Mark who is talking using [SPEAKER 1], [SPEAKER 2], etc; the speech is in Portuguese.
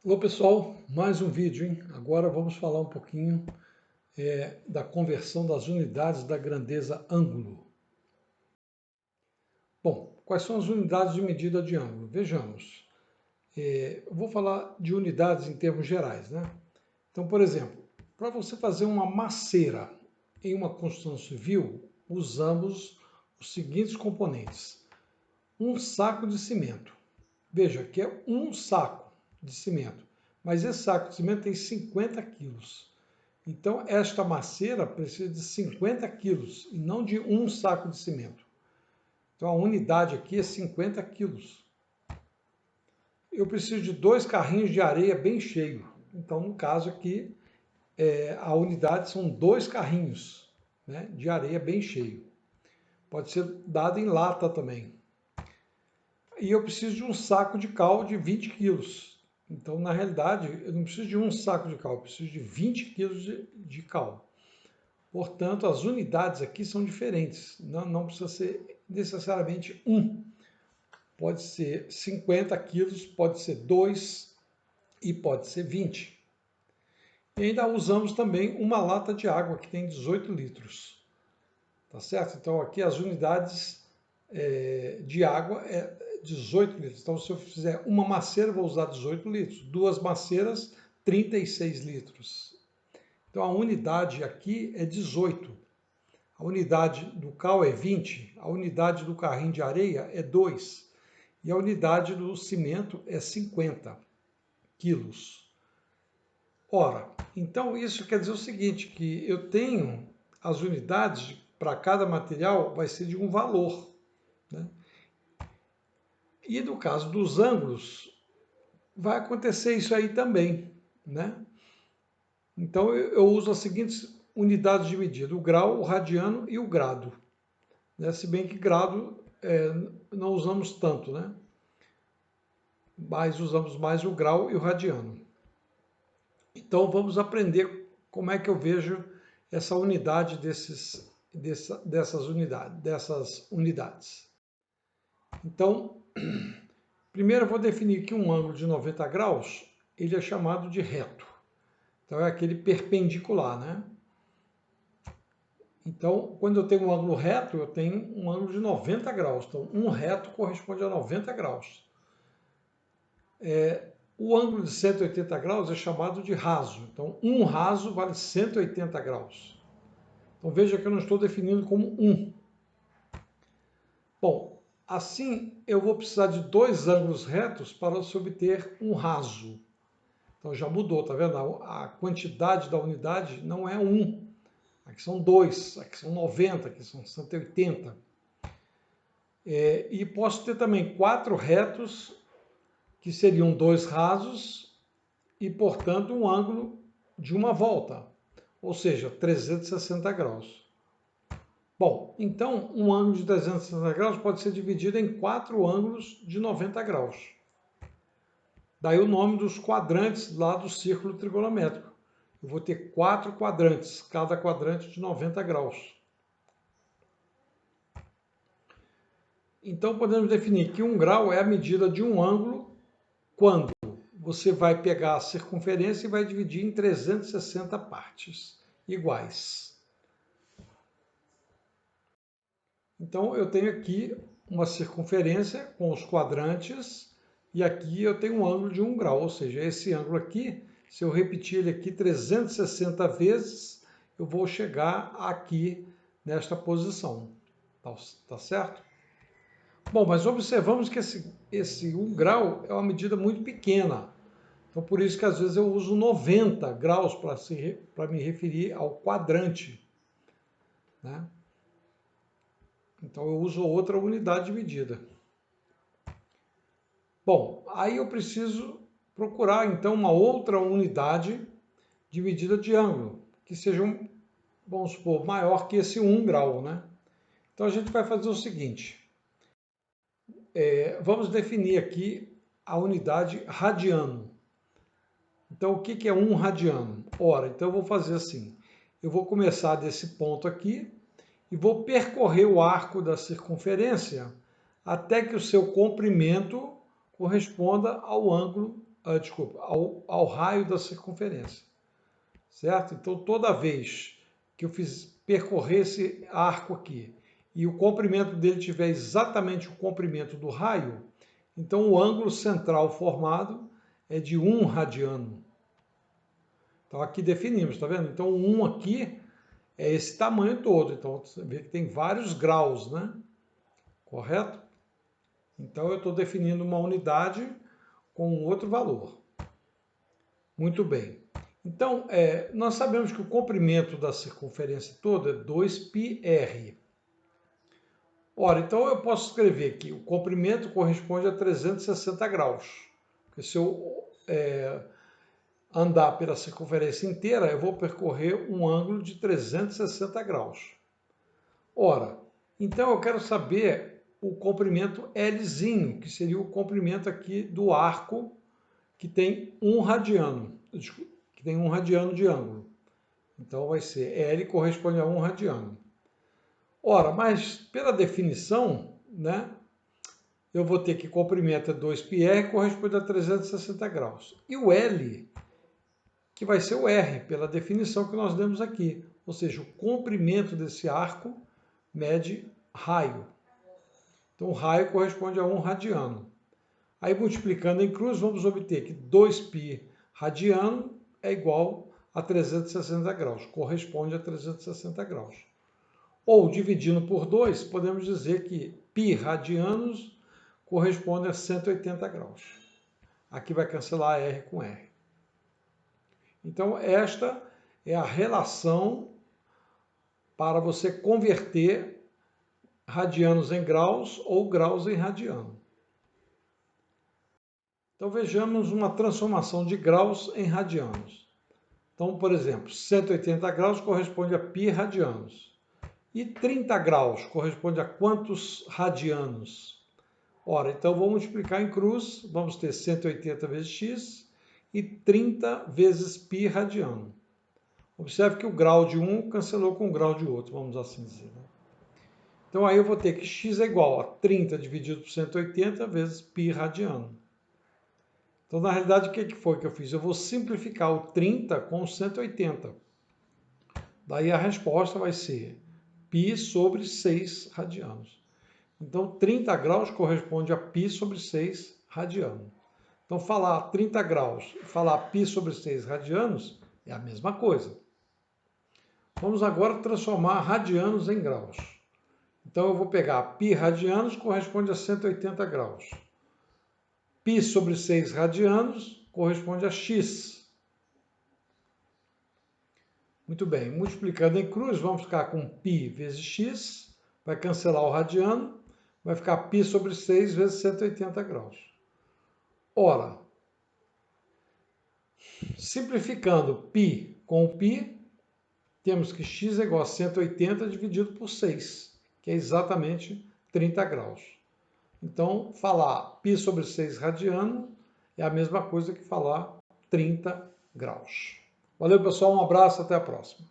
[SPEAKER 1] Olá pessoal, mais um vídeo, hein? Agora vamos falar um pouquinho da conversão das unidades da grandeza ângulo. Bom, quais são as unidades de medida de ângulo? Vejamos. Eu vou falar de unidades em termos gerais, né? Então, por exemplo, para você fazer uma maceira em uma construção civil, usamos os seguintes componentes. Um saco de cimento. Veja que é um saco de cimento, mas esse saco de cimento tem 50 quilos. Então, esta maceira precisa de 50 quilos e não de um saco de cimento. Então, a unidade aqui é 50 quilos. Eu preciso de 2 carrinhos de areia bem cheio. Então, no caso aqui, a unidade são 2 carrinhos, né, de areia bem cheio. Pode ser dado em lata também. E eu preciso de um saco de cal de 20 quilos. Então, na realidade, eu não preciso de um saco de cal, eu preciso de 20 quilos de cal. Portanto, as unidades aqui são diferentes. Não precisa ser necessariamente 1. Pode ser 50 quilos, pode ser 2 e pode ser 20. E ainda usamos também uma lata de água que tem 18 litros. Tá certo? Então, aqui as unidades de água é 18 litros. Então, se eu fizer uma maceira, eu vou usar 18 litros. 2 maceiras, 36 litros. Então, a unidade aqui é 18. A unidade do cal é 20, a unidade do carrinho de areia é 2 e a unidade do cimento é 50 quilos. Ora, então isso quer dizer o seguinte, que eu tenho as unidades para cada material vai ser de um valor, né? E no caso dos ângulos, vai acontecer isso aí também, né? Então eu uso as seguintes unidades de medida, o grau, o radiano e o grado. Né? Se bem que grado não usamos tanto, né? Mas usamos mais o grau e o radiano. Então vamos aprender como é que eu vejo essa unidade dessas unidades. Então, primeiro eu vou definir que um ângulo de 90 graus, ele é chamado de reto. Então é aquele perpendicular, né? Então, quando eu tenho um ângulo reto, eu tenho um ângulo de 90 graus. Então, um reto corresponde a 90 graus. O ângulo de 180 graus é chamado de raso. Então, um raso vale 180 graus. Então, veja que eu não estou definindo como um. Bom, assim eu vou precisar de 2 ângulos retos para se obter um raso. Então, já mudou, tá vendo? A quantidade da unidade não é 1. Aqui são 2, aqui são 90, aqui são 180. E posso ter também 4 retos, que seriam 2 rasos, e, portanto, um ângulo de uma volta, ou seja, 360 graus. Bom, então, um ângulo de 360 graus pode ser dividido em 4 ângulos de 90 graus. Daí o nome dos quadrantes lá do círculo trigonométrico. Eu vou ter 4 quadrantes, cada quadrante de 90 graus. Então, podemos definir que 1 grau é a medida de um ângulo quando você vai pegar a circunferência e vai dividir em 360 partes iguais. Então, eu tenho aqui uma circunferência com os quadrantes e aqui eu tenho um ângulo de 1 grau, ou seja, esse ângulo aqui, se eu repetir ele aqui 360 vezes, eu vou chegar aqui nesta posição. Tá certo? Bom, mas observamos que esse 1 grau é uma medida muito pequena. Então, por isso que às vezes eu uso 90 graus para me referir ao quadrante, né? Então, eu uso outra unidade de medida. Bom, aí eu preciso procurar, então, uma outra unidade de medida de ângulo, que seja, vamos supor, maior que esse 1 grau, né? Então, a gente vai fazer o seguinte. Vamos definir aqui a unidade radiano. Então, o que é 1 radiano? Ora, então eu vou fazer assim. Eu vou começar desse ponto aqui e vou percorrer o arco da circunferência até que o seu comprimento corresponda ao ângulo ao raio da circunferência, certo? Então, toda vez que eu percorrer esse arco aqui e o comprimento dele tiver exatamente o comprimento do raio, então o ângulo central formado é de 1 radiano. Então aqui definimos, tá vendo? Então 1 aqui é esse tamanho todo. Então você vê que tem vários graus, né? Correto? Então eu estou definindo uma unidade com outro valor. Muito bem. Então, nós sabemos que o comprimento da circunferência toda é 2πr. Ora, então eu posso escrever que o comprimento corresponde a 360 graus. Porque se eu andar pela circunferência inteira, eu vou percorrer um ângulo de 360 graus. Ora, então eu quero saber o comprimento Lzinho, que seria o comprimento aqui do arco que tem 1 radiano, que tem 1 radiano de ângulo. Então vai ser L corresponde a 1 radiano. Ora, mas pela definição, né, eu vou ter que comprimento é 2πr, corresponde a 360 graus. E o L, que vai ser o R, pela definição que nós demos aqui. Ou seja, o comprimento desse arco mede raio. Então, o raio corresponde a 1 radiano. Aí, multiplicando em cruz, vamos obter que 2π radiano é igual a 360 graus, corresponde a 360 graus. Ou, dividindo por 2, podemos dizer que π radianos corresponde a 180 graus. Aqui vai cancelar R com R. Então, esta é a relação para você converter radianos em graus ou graus em radiano. Então, vejamos uma transformação de graus em radianos. Então, por exemplo, 180 graus corresponde a π radianos. E 30 graus corresponde a quantos radianos? Ora, então vamos multiplicar em cruz, vamos ter 180 vezes x e 30 vezes π radiano. Observe que o grau de um cancelou com o grau de outro, vamos assim dizer. Né? Então aí eu vou ter que x é igual a 30 dividido por 180 vezes π radiano. Então, na realidade, o que foi que eu fiz? Eu vou simplificar o 30 com o 180. Daí a resposta vai ser π sobre 6 radianos. Então, 30 graus corresponde a π sobre 6 radiano. Então, falar 30 graus e falar π sobre 6 radianos é a mesma coisa. Vamos agora transformar radianos em graus. Então, eu vou pegar π radianos corresponde a 180 graus. π sobre 6 radianos corresponde a x. Muito bem, multiplicando em cruz, vamos ficar com π vezes x, vai cancelar o radiano, vai ficar π sobre 6 vezes 180 graus. Ora, simplificando π com π, temos que x é igual a 180 dividido por 6, que é exatamente 30 graus. Então, falar π sobre 6 radiano é a mesma coisa que falar 30 graus. Valeu, pessoal. Um abraço. Até a próxima.